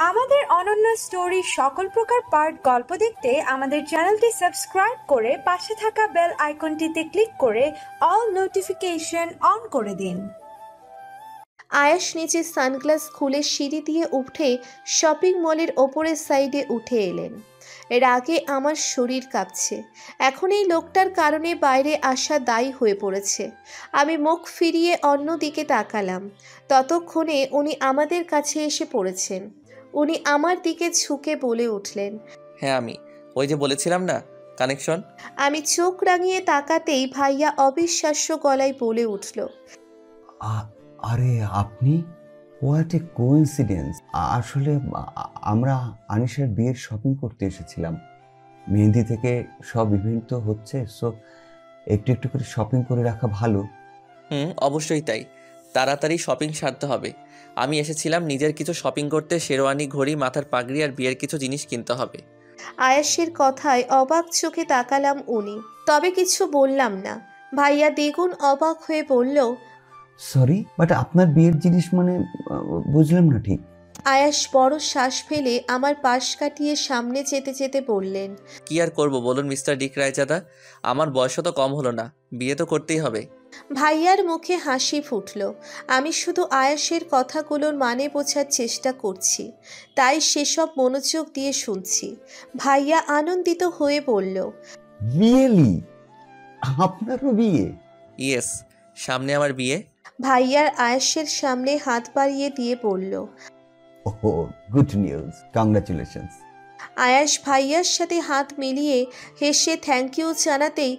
আমাদের অনন্য স্টোরি সকল প্রকার পার্ট গল্প দেখতে আমাদের চ্যানেলটি সাবস্ক্রাইব করে পাশে থাকা বেল আইকনটিতে ক্লিক করে অল নোটিফিকেশন অন করে দিন। আয়াস নিচে সানগ্লাস খুলে সিঁড়ি দিয়ে উঠে শপিং মলের ওপরের সাইডে উঠে এলেন। রাগে আমার শরীর কাঁপছে। এখন এই লোকটার কারণে বাইরে আসা দায়ী হয়ে পড়েছে। আমি মুখ ফিরিয়ে অন্য দিকে তাকালাম। ততক্ষণে উনি আমাদের কাছে এসে পড়েছেন। উনি আমার দিকে ঝুঁকে বলে উঠলেন, হ্যাঁ আমি ওই যে বলেছিলাম না, কানেকশন। আমি চোখ রাঙিয়ে তাকাতেই ভাইয়া অবিশ্বাস্য গলায় বলে উঠল, আরে আপনি, হোয়াট এ কোইন্সিডেন্স। আসলে আমরা আনিশার বিয়ের শপিং করতে এসেছিলাম। মেহেন্দি থেকে সব ইভেন্ট তো হচ্ছে, সো একটু একটু করে শপিং করে রাখা ভালো। অবশ্যই তাই, তাড়াতাড়ি শপিং সারতে হবে। আমি এসেছিলাম নিজের কিছু শপিং করতে, শেরওয়ানি, ঘড়ি, মাথার পাগড়ি আর বিয়ের কিছু জিনিস কিনতে হবে। আয়াসের কথায় অবাক চোখে তাকালাম উনি, তবে কিছু বললাম না। ভাইয়া দ্বিগুণ অবাক হয়ে বলল, সরি, বাট আপনার বিয়ের জিনিস মানে বুঝলাম না ঠিক। আয়াস বড় শ্বাস ফেলে আমার পাশ কাটিয়ে সামনে যেতে যেতে বললেন, কি আর করব বলুন মিস্টার ডিক রায়জাদা, আমার বয়সও তো কম হলো না, বিয়ে তো করতেই হবে। ভাইয়ার মুখে হাসি ফুটল। আমি শুধু আয়াসের কথাগুলোর মানে বোঝার চেষ্টা করছি, তাই সেসব মনোযোগ দিয়ে শুনছি। ভাইয়া আনন্দিত হয়ে বলল, রিয়েলি? আপনারও বিয়ে? ইয়েস, সামনে আমার বিয়ে। ভাইয়ার আয়াসের সামনে হাত বাড়িয়ে দিয়ে বলল, ওহ, গুড নিউজ, কংগ্রাচুলেশনস। আয়াস ভাইয়ার সাথে হাত মিলিয়ে হেসে থ্যাংক ইউ জানাতেই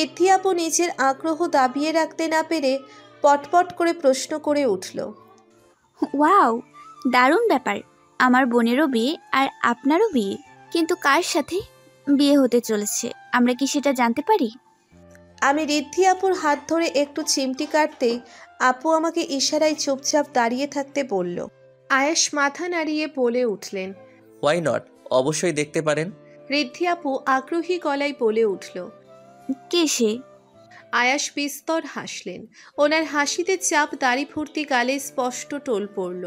ঋদ্ধি আপু নিজের আগ্রহ দাবিয়ে রাখতে না পেরে পটপট করে প্রশ্ন করে উঠল, ওয়াও, দারুণ ব্যাপার। আমার বোনেরও বিয়ে আর আপনারও বিয়ে, কিন্তু কার সাথে বিয়ে হতে চলেছে আমরা কি সেটা জানতে পারি? আমি ঋদ্ধি আপুর হাত ধরে একটু চিমটি কাটতেই আপু আমাকে ইশারায় চুপচাপ দাঁড়িয়ে থাকতে বলল। আয়াস মাথা নাড়িয়ে বলে উঠলেন, হোয়াই নট, অবশ্যই দেখতে পারেন। ঋদ্ধি আপু আগ্রহী গলায় বলে উঠল। কে সে? আয়াস বিস্তর হাসলেন। ওনার হাসিতে চাপ দাড়ি ভর্তি গালে স্পষ্ট টোল পড়ল।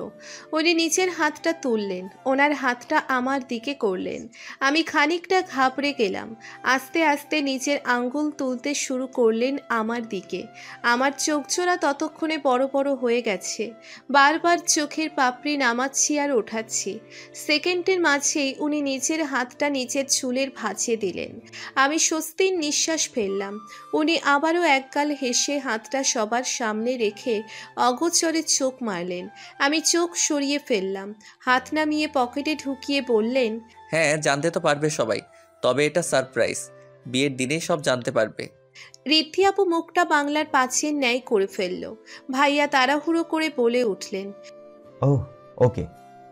উনি নিচের হাতটা তুললেন, ওনার হাতটা আমার দিকে করলেন। আমি খানিকটা ঘাবড়ে গেলাম। আস্তে আস্তে নিচের আঙ্গুল তুলতে শুরু করলেন আমার দিকে। আমার চোখজোড়া ততক্ষণে বড় বড় হয়ে গেছে। বারবার চোখের পাপড়ি নামাচ্ছি আর ওঠাচ্ছি। সেকেন্ডের মাঝেই উনি নিচের হাতটা নিচের চুলের ভাঁজে দিলেন। আমি স্বস্তির নিঃশ্বাস ফেললাম। উনি আবারও একগাল হেসে হাতটা সবার সামনে রেখে অগোচরে চোখ মারলেন। আমি চোখ সরিয়ে ফেললাম। হাত নামিয়ে পকেটে ঢুকিয়ে বললেন, হ্যাঁ, জানতে তো পারবে সবাই, তবে এটা সারপ্রাইজ, বিয়ের দিনেই সব জানতে পারবে। ঋদ্ধি আপু মুখটা বাংলার পাঁচের ন্যায় করে ফেলল। ভাইয়া তাড়াহুড়ো করে বলে উঠলেন, ওহ, ওকে,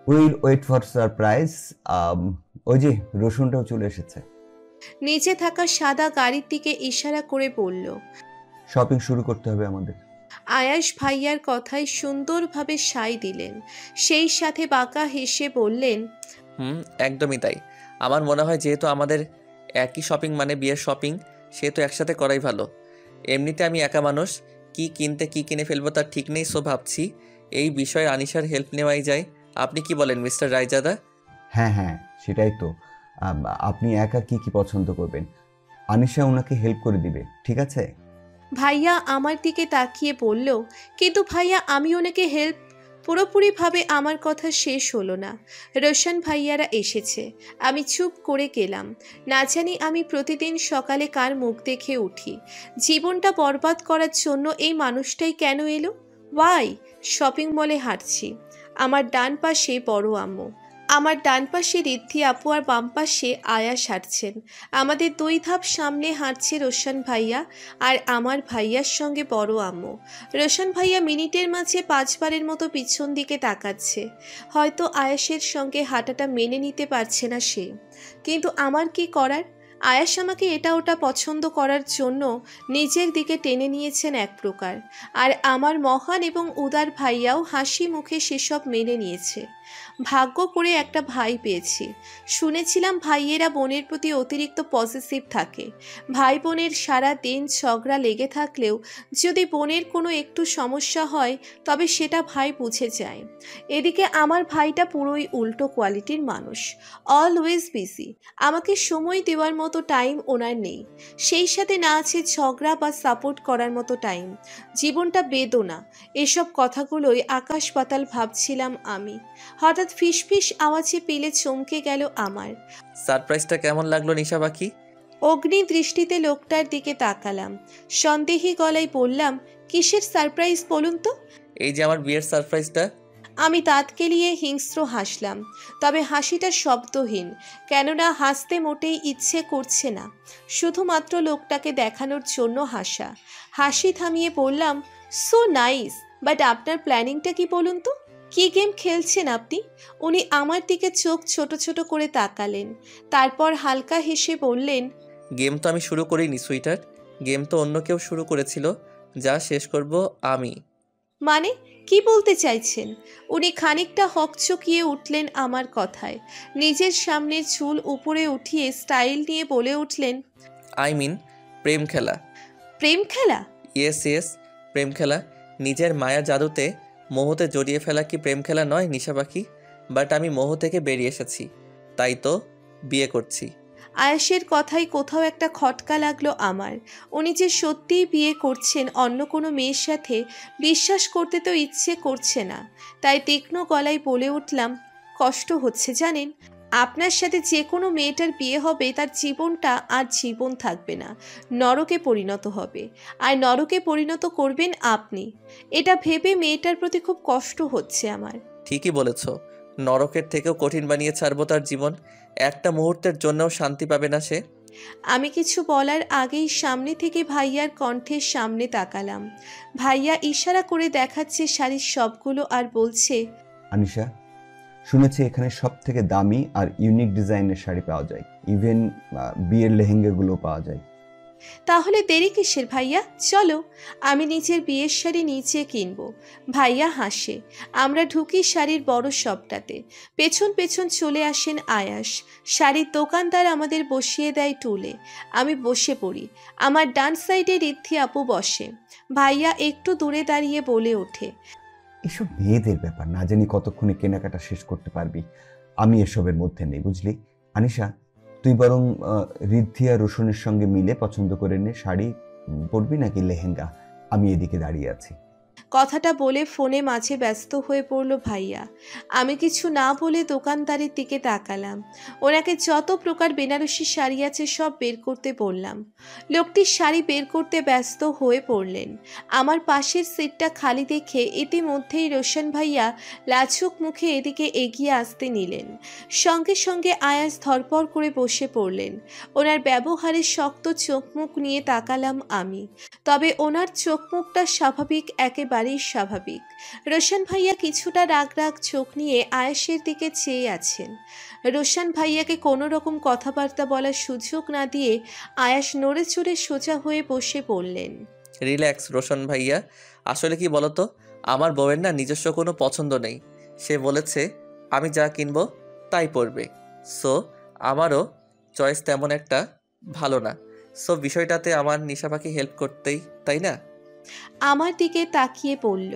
উইল ওয়েট ফর সারপ্রাইজ। ওই যে রসুনটাও চলে এসেছে। নিচে থাকা সাদা গাড়ির দিকে ইশারা করে বলল। শপিং শুরু করতে হবে আমাদের। আয়াস ভাইয়ার কথায় সুন্দরভাবে সায় দিলেন। সেই সাথে বাঁকা হেসে বললেন, একদমই তাই। আমার মনে হয় যেহেতু আমাদের একই শপিং মানে বিয়ের শপিং, সেহেতু একসাথে করাই ভালো। এমনিতে আমি একা মানুষ, কি কিনতে কি কিনে ফেলবো তার ঠিক নেই, সো ভাবছি এই বিষয়ে আনিশার হেল্প নেওয়াই যায়। আপনি কি বলেন মিস্টার রায়জাদা? হ্যাঁ হ্যাঁ, সেটাই তো। আপনি একা কি কি পছন্দ করবেন, আনিশা ওনাকে হেল্প করে দিবে, ঠিক আছে? ভাইয়া আমার দিকে তাকিয়ে বলল, কিন্তু ভাইয়া আমি ওনাকে হেল্প। পুরোপুরিভাবে আমার কথা শেষ হলো না। রোশন ভাইয়ারা এসেছে। আমি চুপ করে গেলাম। না জানি আমি প্রতিদিন সকালে কার মুখ দেখে উঠি। জীবনটা বরবাদ করার জন্য এই মানুষটাই কেন এলো? ওয়াই? শপিং মলে হাঁটছি। আমার ডান পাশে বড় আম্মু, আমার ডান পাশে ঋদ্ধি আপু আর বাম পাশে আয়াস হাঁটছেন। আমাদের দুই ধাপ সামনে হাঁটছে রোশন ভাইয়া আর আমার ভাইয়ার সঙ্গে বড় আম্মু। রোশন ভাইয়া মিনিটের মাঝে 5 বারের মতো পিছন দিকে তাকাচ্ছে। হয়তো আয়াসের সঙ্গে হাঁটাটা মেনে নিতে পারছে না সে। কিন্তু আমার কি করার? আয়াস আমাকে এটা ওটা পছন্দ করার জন্য নিজের দিকে টেনে নিয়েছেন এক প্রকার, আর আমার মহান এবং উদার ভাইয়াও হাসি মুখে সেসব মেনে নিয়েছে। ভাগ্য করে একটা ভাই পেয়েছি। শুনেছিলাম ভাইয়েরা বোনের প্রতি অতিরিক্ত পজিটিভ থাকে। ভাই বোনের সারা দিন ঝগড়া লেগে থাকলেও যদি বোনের কোনো একটু সমস্যা হয় তবে সেটা ভাই বুঝে যায়। এদিকে আমার ভাইটা পুরোই উল্টো কোয়ালিটির মানুষ, অলওয়েজ বিজি। আমাকে সময় দেওয়ার মতো টাইম ওনার নেই, সেই সাথে না আছে ঝগড়া বা সাপোর্ট করার মতো টাইম। জীবনটা বেদনা। এসব কথাগুলোই আকাশ পাতাল ভাবছিলাম আমি। হঠাৎ ফিসফিস আওয়াজে পিলে চমকে গেল আমার। সারপ্রাইজটা কেমন লাগলো নিশা পাখি? অগ্নি দৃষ্টিতে লোকটার দিকে তাকালাম। সন্দেহী গলায় বললাম, কিসের সারপ্রাইজ বলুন তো? এই যে আমার বিয়ের সারপ্রাইজটা। আমি দাঁত কেলিয়ে হিংস্র হাসলাম, তবে হাসিটা শব্দহীন, কেননা হাসতে মোটেই ইচ্ছে করছে না, শুধুমাত্র লোকটাকে দেখানোর জন্য হাসা। হাসি থামিয়ে বললাম, সো নাইস, বাট আপনার প্ল্যানিংটা কি বলুন তো? কি গেম খেলছেন আপনি? উনি আমার দিকে চোখ ছোট ছোট করে তাকালেন, তারপর হালকা হেসে বললেন, গেম তো আমি শুরু করিনি সুইটার, গেম তো অন্য কেউ শুরু করেছিল, যা শেষ করব আমি। মানে কি বলতে চাইছেন? উনি খানিকটা হকচকিয়ে উঠলেন আমার কথায়, নিজের সামনের চুল উপরে উঠিয়ে স্টাইল নিয়ে বলে উঠলেন, আই মিন প্রেম খেলা। প্রেম খেলা? ইয়েস ইয়েস, প্রেম খেলা। নিজের মায়া জাদুতে মোহতে জড়িয়ে ফেলা কি প্রেম খেলা নয় নিশা পাখি? বাট আমি মোহ থেকে বেরিয়ে এসেছি, তাই তো বিয়ে করছি। আয়েশের কথাই কোথাও একটা খটকা লাগলো আমার। উনি যে সত্যিই বিয়ে করছেন অন্য কোনো মেয়ের সাথে, বিশ্বাস করতে তো ইচ্ছে করছে না। তাই তীক্ষ্ণ গলায় বলে উঠলাম, কষ্ট হচ্ছে জানেন? আপনার সাথে যে কোনো মেয়েটার বিয়ে হবে তার জীবনটা আর জীবন থাকবে না, নরকে পরিণত হবে। আর নরকে পরিণত করবেন আপনি। এটা ভেবে মেয়েটার প্রতি খুব কষ্ট হচ্ছে আমার। ঠিকই বলেছ, নরকের থেকেও কঠিন বানিয়ে ছাড়বো তার জীবন। একটা মুহূর্তের জন্যও শান্তি পাবে না সে। আমি কিছু বলার আগেই সামনে থেকে ভাইয়ার কণ্ঠের সামনে তাকালাম। ভাইয়া ইশারা করে দেখাচ্ছে শাড়ির সবগুলো আর বলছে, আনিশা, শুনেছি এখানে সব থেকে দামি আর ইউনিক ডিজাইনের শাড়ি পাওয়া যায়, ইভেন বিয়ের লেহেঙ্গাগুলো পাওয়া যায়। তাহলে দেরি কিসের ভাইয়া, চলো। আমি নিজের বিয়ের শাড়ি নিচে কিনবো। ভাইয়া হাসে। আমরা ঢুকি শাড়ির বড় শপটাতে। পেছন পেছন চলে আসেন আয়াস। শাড়ির দোকানদার আমাদের বসিয়ে দেয় টুলে। আমি বসে পড়ি। আমার ডান সাইডে রিদ্ধি আপু বসে। ভাইয়া একটু দূরে দাঁড়িয়ে বলে ওঠে, এসব মেয়েদের ব্যাপার, না জানি কতক্ষণে কেনাকাটা শেষ করতে পারবি। আমি এসবের মধ্যে নেই, বুঝলি। আনিশা, তুই বরং ঋদ্ধি আর রোশনের সঙ্গে মিলে পছন্দ করে নে, শাড়ি পরবি নাকি লেহেঙ্গা। আমি এদিকে দাঁড়িয়ে আছি। কথাটা বলে ফোনে মাঝে ব্যস্ত হয়ে পড়ল ভাইয়া। আমি কিছু না বলে দোকানদারের দিকে তাকালাম। ওনাকে যত প্রকার বেনারসি শাড়ি আছে সব বের করতে বললাম। লোকটি শাড়ি বের করতে ব্যস্ত হয়ে পড়লেন। আমার পাশের সিটটা খালি দেখে ইতিমধ্যেই রোশন ভাইয়া লাজুক মুখে এদিকে এগিয়ে আসতে নিলেন। সঙ্গে সঙ্গে আয়াস ধরপড় করে বসে পড়লেন। ওনার ব্যবহারে শক্ত চোখ মুখ নিয়ে তাকালাম আমি। তবে ওনার চোখ মুখটা স্বাভাবিক, একেবারেই স্বাভাবিক। রোশন ভাইয়া কিছুটা রাগ রাগ চোখ নিয়ে আয়েশের দিকে চেয়ে আছেন। রোশন ভাইয়াকে কোনো রকম কথাবার্তা বলার সুযোগ না দিয়ে আয়াস নড়ে চড়ে সোজা হয়ে বসে পড়লেন। রিল্যাক্স রোশন ভাইয়া, আসলে কি বলতো, আমার বউয়ের না নিজস্ব কোনো পছন্দ নেই। সে বলেছে আমি যা কিনবো তাই পরবে। সো আমারও চয়েস তেমন একটা ভালো না। সো বিষয়টাতে আমার নিশা পাখি হেল্প করতেই, তাই না? আমার দিকে তাকিয়ে পড়ল।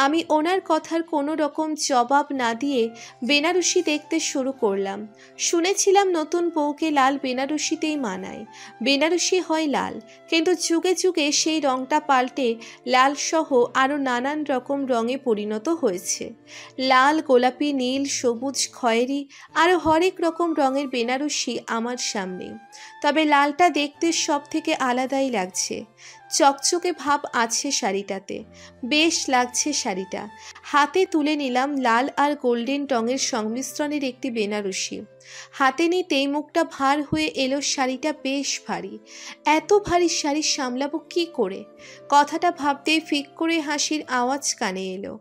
আমি ওনার কথার কোনো রকম জবাব না দিয়ে বেনারসি দেখতে শুরু করলাম। শুনেছিলাম নতুন বউকে লাল বেনারসিতেই মানায়। বেনারসি হয় লাল, কিন্তু যুগে যুগে সেই রঙটা পাল্টে লাল সহ আরও নানান রকম রঙে পরিণত হয়েছে। লাল, গোলাপি, নীল, সবুজ, খয়েরি আরও হরেক রকম রঙের বেনারসি আমার সামনে। তবে লালটা দেখতে সব থেকে আলাদাই লাগছে। চকচকে ভাব আছে শাড়িটাতে, বেশ লাগছে শাড়িটা। হাতে তুলে নিলাম লাল আর গোল্ডেন রঙের সংমিশ্রণের একটি বেনারসি। হাতে নিতেই মুখটা ভার হয়ে এলো, শাড়িটা বেশ ভারী। এত ভারী শাড়ি সামলাবো কি করে? কথাটা ভাবতেই ফিক করে হাসির আওয়াজ কানে এলো।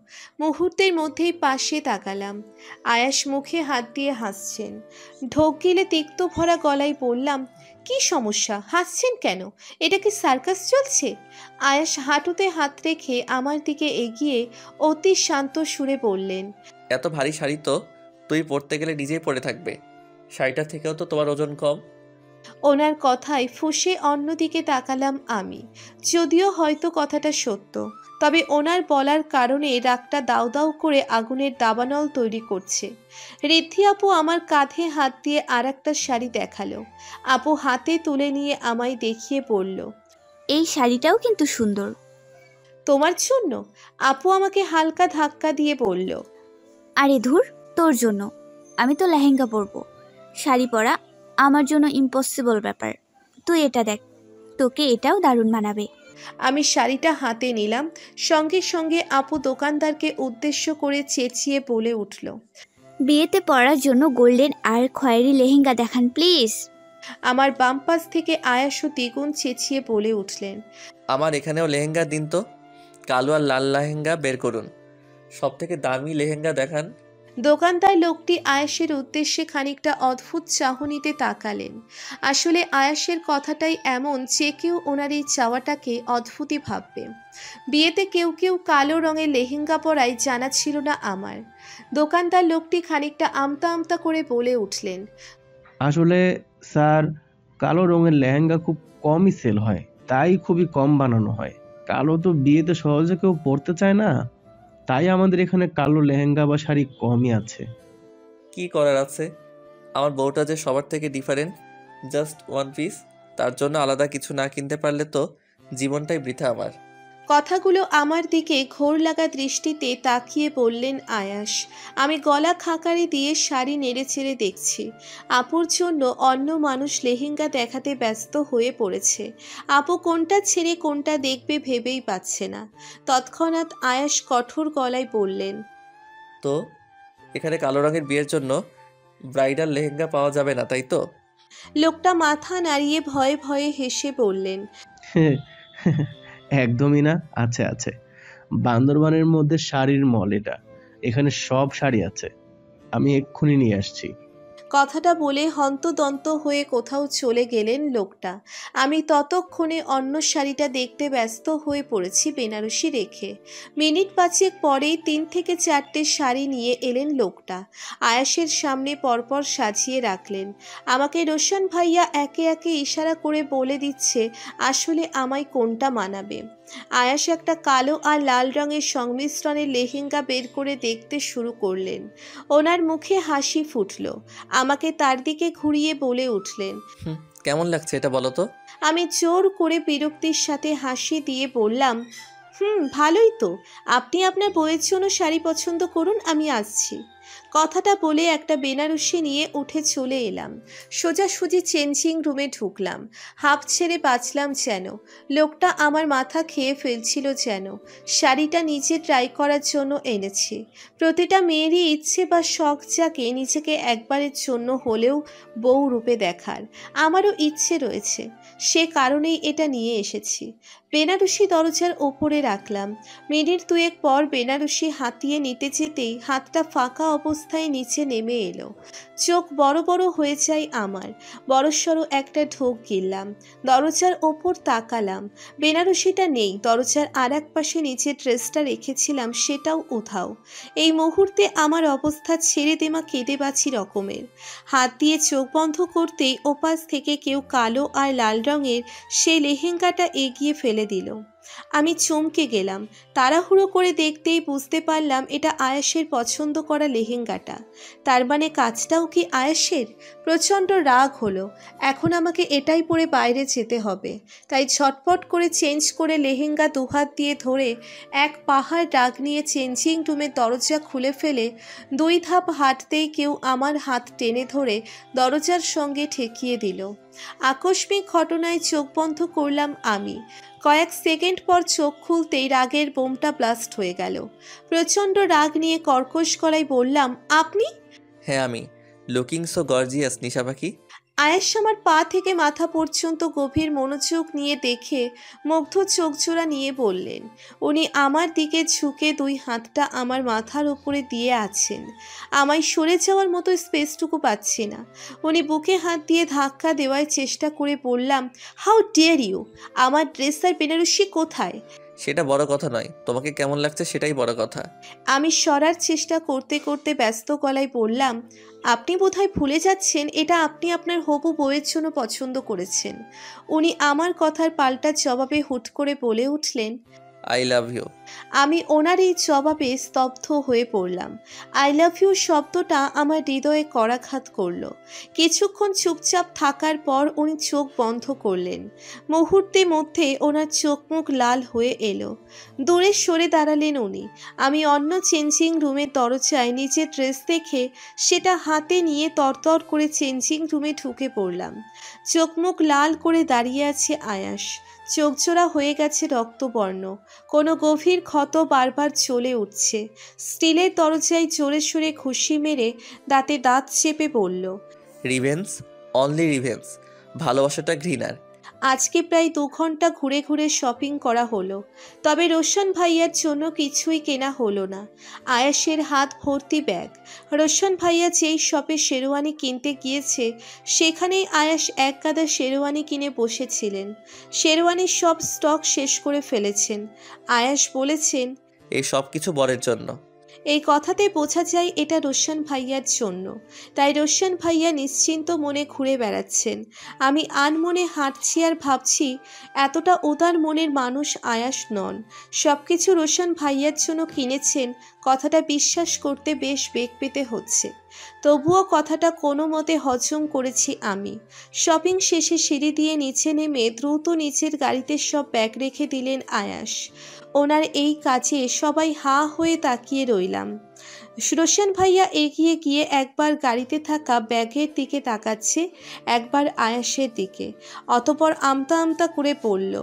মুহূর্তের মধ্যেই পাশে তাকালাম। আয়াস মুখে হাত দিয়ে হাসছেন। ঢোক গিলে তিক্ত ভরা গলায় বললাম, কি সমস্যা? হাসছেন কেন? এটা কি সার্কাস চলছে? আয়াস হাঁটুতে হাত রেখে আমার দিকে এগিয়ে অতি শান্ত সুরে বললেন, এত ভারী শাড়ি তো তুই পরতে গেলে নিজেই পরে থাকবে। শাড়িটার থেকেও তো তোমার ওজন কম। ওনার কথায় ফুঁসে অন্যদিকে তাকালাম আমি। যদিও হয়তো কথাটা সত্য, তবে ওনার বলার কারণে রাগটা দাউ দাউ করে আগুনের দাবানল তৈরি করছে। ঋদ্ধি আপু আমার কাঁধে হাত দিয়ে আর একটা শাড়ি দেখালো। আপু হাতে তুলে নিয়ে আমায় দেখিয়ে বলল, এই শাড়িটাও কিন্তু সুন্দর। তোমার জন্য? আপু আমাকে হালকা ধাক্কা দিয়ে বলল, আরে ধুর, তোর জন্য। আমি তো লেহেঙ্গা পরবো, শাড়ি পরা আমার জন্য ইম্পসিবল ব্যাপার। তুই এটা দেখ, তোকে এটাও দারুণ মানাবে। আমি শাড়িটা হাতে নিলাম। সঙ্গে সঙ্গে আপু দোকানদারকে উদ্দেশ্য করে চেঁচিয়ে বলে উঠল, বিয়েতে পরার জন্য গোল্ডেন আর খয়েরি লেহেঙ্গা দেখান প্লিজ। আমার বাম পাশ থেকে আয়াসও দ্বিগুণ চেঁচিয়ে বলে উঠলেন, আমার এখানেও লেহেঙ্গা দিন তো। কালো আর লাল লেহেঙ্গা বের করুন। সব থেকে দামি লেহেঙ্গা দেখান। দোকানদার লোকটি আয়াসের উদ্দেশ্যে খানিকটা অদ্ভুত চাহনিতে তাকালেন। আসলে আয়াসের কথাটাই এমন যে কেউ ওনার এই চাওয়াটাকে অদ্ভুতই ভাববে। বিয়েতে কেউ কেউ কালো রঙের লেহেঙ্গা পরায় জানা ছিল না আমার। দোকানদার লোকটি খানিকটা আমতা আমতা করে বলে উঠলেন, আসলে স্যার, কালো রঙের লেহেঙ্গা খুব কমই সেল হয়, তাই খুবই কম বানানো হয়। কালো তো বিয়েতে সহজে কেউ পরতে চায় না, তাই আমাদের এখানে কালো লেহেঙ্গা বা শাড়ি কমই আছে। কি করার আছে? আমার বউটা যে সবার থেকে ডিফারেন্ট, জাস্ট ওয়ান পিস। তার জন্য আলাদা কিছু না কিনতে পারলে তো জীবনটাই বৃথা আমার। কথাগুলো আমার দিকে ঘোর লাগা দৃষ্টিতে তাকিয়ে বললেন আয়াস। আমি গলা খাকারি দিয়ে শাড়ি নেড়ে চেড়ে দেখছি। আপুর জন্য অন্য মানুষ লেহেঙ্গা দেখাতে ব্যস্ত হয়ে পড়েছে। আপু কোনটা ছেড়ে কোনটা দেখবে ভেবেই পাচ্ছে না। তৎক্ষণাৎ আয়াস কঠোর গলায় বললেন, তো এখানে কালো রঙের বিয়ের জন্য ব্রাইডাল লেহেঙ্গা পাওয়া যাবে না, তাই তো? লোকটা মাথা নাড়িয়ে ভয়ে ভয়ে হেসে বললেন, একদমই না, আছে আছে। বান্দরবানের মধ্যে শাড়ির মল এটা, এখানে সব শাড়ি আছে, আমি এক্ষুনি নিয়ে আসছি। কথাটা বলে হন্তদন্ত হয়ে কোথাও চলে গেলেন লোকটা। আমি ততক্ষণে অন্য শাড়িটা দেখতে ব্যস্ত হয়ে পড়েছি বেনারসি রেখে। মিনিট পাঁচেক পরেই 3 থেকে 4টে শাড়ি নিয়ে এলেন লোকটা। আয়াসের সামনে পরপর সাজিয়ে রাখলেন। আমাকে রোশন ভাইয়া একে একে ইশারা করে বলে দিচ্ছে আসলে আমায় কোনটা মানাবে। আয়াস একটা কালো আর লাল রঙের সংমিশ্রণের লেহেঙ্গা বের করে দেখতে শুরু করলেন। ওনার মুখে হাসি ফুটল। আমাকে তার দিকে ঘুরিয়ে বলে উঠলেন, কেমন লাগছে এটা বলো তো? আমি জোর করে বিরক্তির সাথে হাসি দিয়ে বললাম, ভালোই তো। আপনি আপনার বউয়ের জন্য শাড়ি পছন্দ করুন, আমি আসছি। কথাটা বলে একটা বেনারসি নিয়ে উঠে চলে এলাম। সোজাসুজি চেঞ্জিং রুমে ঢুকলাম। হাঁপ ছেড়ে বাঁচলাম যেন। লোকটা আমার মাথা খেয়ে ফেলছিল যেন। শাড়িটা নিজে ট্রাই করার জন্য এনেছি। প্রতিটা মেয়েরই ইচ্ছে বা শখ জাগে নিজেকে একবারের জন্য হলেও বউ রূপে দেখার। আমারও ইচ্ছে রয়েছে, সে কারণেই এটা নিয়ে এসেছি। বেনারসি দরজার ওপরে রাখলাম। মিনিট 2 পর বেনারসি হাতিয়ে নিতে যেতেই হাতটা ফাঁকা অবস্থায় নিচে নেমে এলো। চোখ বড় বড় হয়ে যায় আমার। বড়সড় একটা ঢোক গিললাম। দরজার ওপর তাকালাম। বেনারসিটা নেই। দরজার আর এক পাশে নিচে ড্রেসটা রেখেছিলাম, সেটাও উধাও। এই মুহূর্তে আমার অবস্থা ছেড়ে দেমা কেঁদে বাঁচি রকমের। হাত দিয়ে চোখ বন্ধ করতেই ওপাশ থেকে কেউ কালো আর লাল রঙের সেই লেহেঙ্গাটা এগিয়ে ফেলে দিল। আমি চমকে গেলাম। তাড়াহুড়ো করে দেখতেই বুঝতে পারলাম এটা আয়াসের পছন্দ করা লেহেঙ্গাটা। তার মানে কাজটাও কি আয়াসের? প্রচণ্ড রাগ হলো। এখন আমাকে এটাই পরে বাইরে যেতে হবে। তাই ঝটপট করে চেঞ্জ করে লেহেঙ্গা দুহাত দিয়ে ধরে এক পাহাড় রাগ নিয়ে চেঞ্জিং রুমের দরজা খুলে ফেলে 2 ধাপ হাঁটতেই কেউ আমার হাত টেনে ধরে দরজার সঙ্গে ঠেকিয়ে দিল। আকস্মিক ঘটনায় চোখ বন্ধ করলাম আমি। কয়েক সেকেন্ড পর চোখ খুলতেই রাগের বোমটা ব্লাস্ট হয়ে গেল। প্রচণ্ড রাগ নিয়ে কর্কশ গলায় বললাম, আপনি? হ্যাঁ আমি। লুকিং সো গর্জিয়াস নিশা পাখি। আয়েশ আমার পা থেকে মাথা পর্যন্ত গভীর মনোযোগ নিয়ে দেখে মুগ্ধ চোখজোড়া নিয়ে বললেন। উনি আমার দিকে ঝুঁকে দুই হাতটা আমার মাথার উপরে দিয়ে আছেন। আমায় সরে যাওয়ার মতো স্পেসটুকু পাচ্ছি না। উনি বুকে হাত দিয়ে ধাক্কা দেওয়ার চেষ্টা করে বললাম, হাউ ডিয়ার ইউ, আমার ড্রেস আর বেনারসি কোথায়? সেটা বড় কথা নয়, তোমাকে কেমন লাগছে সেটাই বড় কথা। আমি সরার চেষ্টা করতে করতে ব্যস্ত গলায় বললাম, আপনি বোধহয় ভুলে যাচ্ছেন এটা আপনি আপনার হবু বউয়ের জন্য পছন্দ করেছেন। উনি আমার কথার পাল্টা জবাবে হুট করে বলে উঠলেন, আই লাভ ইউ। আমি ওনার এই জবাবে স্তব্ধ হয়ে পড়লাম। আই লাভ ইউ শব্দটা আমার হৃদয়ে করাঘাত করলো। কিছুক্ষণ চুপচাপ থাকার পর উনি চোখ বন্ধ করলেন। মুহূর্তের মধ্যে ওনার চোখ মুখ লাল হয়ে এলো। দূরে সরে দাঁড়ালেন উনি। আমি অন্য চেঞ্জিং রুমের দরজায় নিজের ড্রেস দেখে সেটা হাতে নিয়ে তরতর করে চেঞ্জিং রুমে ঢুকে পড়লাম। চোখ মুখ লাল করে দাঁড়িয়ে আছে আয়াস। চোখজোড়া হয়ে গেছে রক্তবর্ণ। কোনো গভীর ক্ষত বারবার চলে উঠছে। স্টিলের দরজায় জোরে সোরে ঘুষি মেরে দাঁতে দাঁত চেপে বলল, রিভেন্স, অনলি রিভেন্স। ভালোবাসাটা ঘৃণার। আজকে প্রায় 2 ঘন্টা ঘুরে ঘুরে শপিং করা হলো, তবে রোশন ভাইয়ার জন্য কিছুই কেনা হলো না। আয়াসের হাত ভর্তি ব্যাগ। রোশন ভাইয়া যেই শপে শেরওয়ানি কিনতে গিয়েছে সেখানেই আয়াস এক গাদা শেরওয়ানি কিনে বসেছিলেন। শেরওয়ানির সব স্টক শেষ করে ফেলেছেন। আয়াস বলেছেন, এই সব কিছু বরের জন্য। এই কথাতে বোঝা যায় এটা রোশন ভাইয়ার জন্য। তাই রোশন ভাইয়া নিশ্চিন্ত মনে ঘুরে বেড়াচ্ছেন। আমি আনমনে হাঁটছি আর ভাবছি এতটা উদার মনের মানুষ আয়াস নন। সব কিছু রোশন ভাইয়ার জন্য কিনেছেন, কথাটা বিশ্বাস করতে বেশ বেগ পেতে হচ্ছে। তবুও কথাটা কোনো মতে হজম করেছি আমি। শপিং শেষে সিঁড়ি দিয়ে নিচে নেমে দ্রুত নিচের গাড়িতে সব ব্যাগ রেখে দিলেন আয়াস। ওনার এই কাজে সবাই হা হয়ে তাকিয়ে রইলাম। রোশন ভাইয়া এগিয়ে গিয়ে একবার গাড়িতে থাকা ব্যাগের দিকে তাকাচ্ছে, একবার আয়াসের দিকে। অতপর আমতা আমতা করে বলল,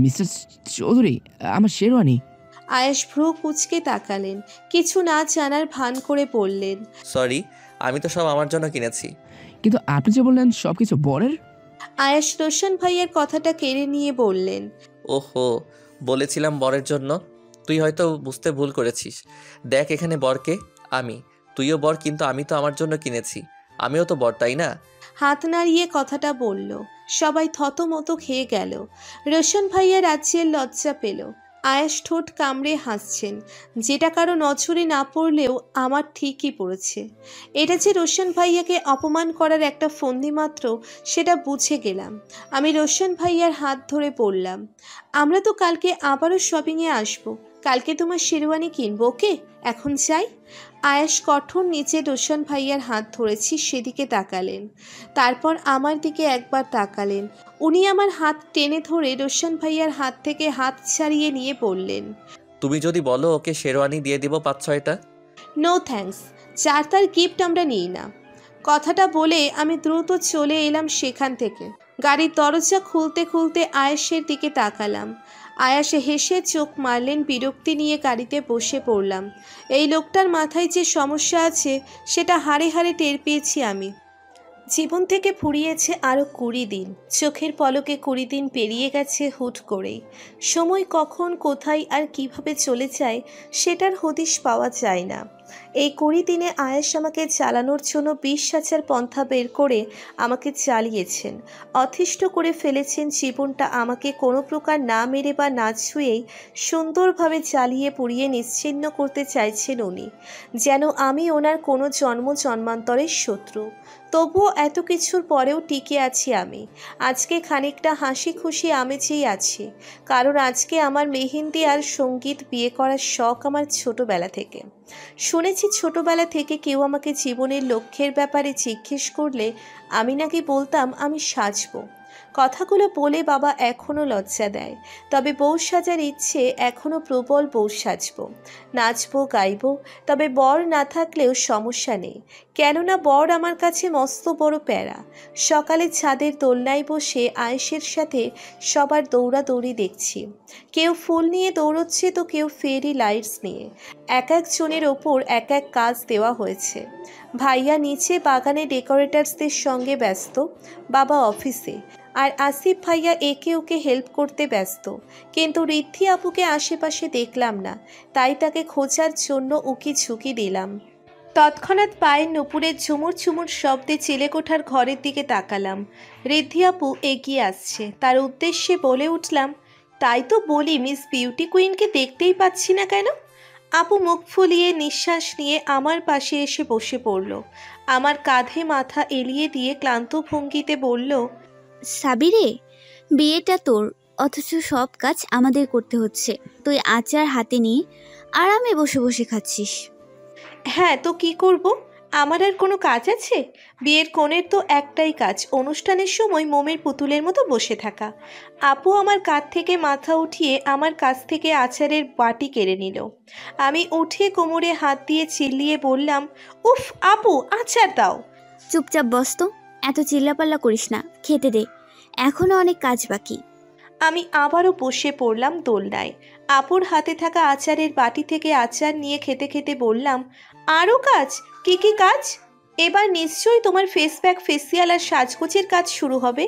মিস্টার চৌধুরী, আমার শেরওয়ানি। আয়াস ভ্রু কুঁচকে তাকালেন, কিছু না জানার ভান করে বললেন, সরি, আমি তো সব আমার জন্য কিনেছি। কিন্তু আপনি যে বললেন সবকিছু বরের। আয়াস রোশন ভাইয়ের কথাটা কেড়ে নিয়ে বললেন, ওহো, বলেছিলাম বরের জন্য। তুই হয়তো বুঝতে ভুল করেছিস। দেখ এখানে বরকে, আমি। তুইও বর, কিন্তু আমি তো আমার জন্য কিনেছি। আমিও তো বর, তাই না? হাত নাড়িয়ে কথাটা বলল। সবাই থতমত খেয়ে গেল। রোশন ভাইয়া রাজ্যের লজ্জা পেল। আয়াস ঠোঁট কামড়ে হাসছেন, যেটা কারো নজরে না পড়লেও আমার ঠিকই পড়েছে। এটা যে রোশন ভাইয়াকে অপমান করার একটা ফন্দি মাত্র, সেটা বুঝে গেলাম। আমি রোশন ভাইয়ার হাত ধরে বললাম, আমরা তো কালকে আবারও শপিংয়ে আসবো। কালকে তোমার শেরওয়ানি কিনবো, ওকে? এখন যাই। আয়াস কঠোর নিচে রোশন ভাইয়ার হাত ধরেছি সেদিকে তাকালেন। তারপর আমার দিকে একবার তাকালেন। উনি আমার হাত টেনে ধরে রোশন ভাইয়ার হাত থেকে হাত ছাড়িয়ে নিয়ে বললেন, তুমি যদি বলো ওকে শেরওয়ানি দিয়ে দিব 5-6টা। নো থ্যাঙ্কস, চার তার গিফট আমরা নিই না। কথাটা বলে আমি দ্রুত চলে এলাম সেখান থেকে। গাড়ির দরজা খুলতে খুলতে আয়াসের দিকে তাকালাম। আয়াসে হেসে চোখ মারলেন, বিরক্তি নিয়ে গাড়িতে বসে পড়লাম। এই লোকটার মাথায় যে সমস্যা আছে সেটা হাড়ে হাড়ে টের পেয়েছি আমি। জীবন থেকে ফুরিয়েছে আরও 20 দিন। চোখের পলকে 20 দিন পেরিয়ে গেছে হুট করেই। সময় কখন, কোথায় আর কিভাবে চলে যায় সেটার হদিশ পাওয়া যায় না। এই 20 দিনে আয়েশ আমাকে চালানোর জন্য 20,000 পন্থা বের করে আমাকে চালিয়েছেন। অতিষ্ঠ করে ফেলেছেন জীবনটা। আমাকে কোনো প্রকার না মেরে বা না ছুঁয়েই সুন্দরভাবে চালিয়ে পুড়িয়ে নিশ্চিহ্ন করতে চাইছেন উনি, যেন আমি ওনার কোনো জন্ম জন্মান্তরের শত্রু। তবুও এত কিছুর পরেও টিকে আছি আমি। আজকে খানিকটা হাসি খুশি আমেজেই আছি, কারণ আজকে আমার মেহেন্দি আর সঙ্গীত বিয়ে করার শখ আমার ছোটবেলা থেকে। শুনেছি ছোটবেলা থেকে কেউ আমাকে জীবনের লক্ষ্যের ব্যাপারে জিজ্ঞেস করলে আমি নাকি বলতাম আমি সাজবো। কথাগুলো বলে বাবা এখনও লজ্জা দেয়। তবে বউ সাজার ইচ্ছে এখনও প্রবল। বউ সাজব, নাচবো, গাইবো, তবে বর না থাকলেও সমস্যা নেই, কেননা বর আমার কাছে মস্ত বড় প্যারা। সকালে ছাদের দোলনায় বসে আয়েশের সাথে সবার দৌড়াদৌড়ি দেখছি। কেউ ফুল নিয়ে দৌড়চ্ছে তো কেউ ফেরি লাইটস নিয়ে। এক একজনের ওপর এক এক কাজ দেওয়া হয়েছে। ভাইয়া নিচে বাগানে ডেকোরেটার্সদের সঙ্গে ব্যস্ত, বাবা অফিসে, আর আসিফ ভাইয়া একে ওকে হেল্প করতে ব্যস্ত। কিন্তু ঋদ্ধি আপুকে আশেপাশে দেখলাম না, তাই তাকে খোঁজার জন্য উকি ঝুঁকি দিলাম। তৎক্ষণাৎ পায়ের নুপুরের ঝুমুর ঝুমুর শব্দে চিলেকোঠার ঘরের দিকে তাকালাম। ঋদ্ধি আপু এগিয়ে আসছে, তার উদ্দেশ্যে বলে উঠলাম, তাই তো বলি মিস বিউটি কুইনকে দেখতেই পাচ্ছি না কেন? আপু মুখ ফুলিয়ে নিঃশ্বাস নিয়ে আমার পাশে এসে বসে পড়ল। আমার কাঁধে মাথা এলিয়ে দিয়ে ক্লান্ত ভঙ্গিতে বলল, সাবিরে, বিয়েটা তোর, অথচ সব কাজ আমাদের করতে হচ্ছে। তুই আচার হাতে নিয়ে আরামে বসে বসে খাচ্ছিস। হ্যাঁ তো কি করব? আমার আর কোনো কাজ আছে? বিয়ের কনের তো একটাই কাজ, অনুষ্ঠানের সময় মোমের পুতুলের মতো বসে থাকা। আপু আমার কাঁধ থেকে মাথা উঠিয়ে আমার কাছ থেকে আচারের বাটি কেড়ে নিল। আমি উঠে কোমরে হাত দিয়ে চিল্লিয়ে বললাম, উফ আপু, আচার দাও। চুপচাপ বস তো, এত চিল্লাপাল্লা করিস না, খেতে দে, এখনো অনেক কাজ বাকি। আমি আবারও বসে পড়লাম দোলনায়। আপুর হাতে থাকা আচারের বাটি থেকে আচার নিয়ে খেতে খেতে বললাম, আরও কাজ? কি কি কাজ? এবার নিশ্চয়ই তোমার ফেস প্যাক, ফেসিয়াল আর সাজগোজের কাজ শুরু হবে।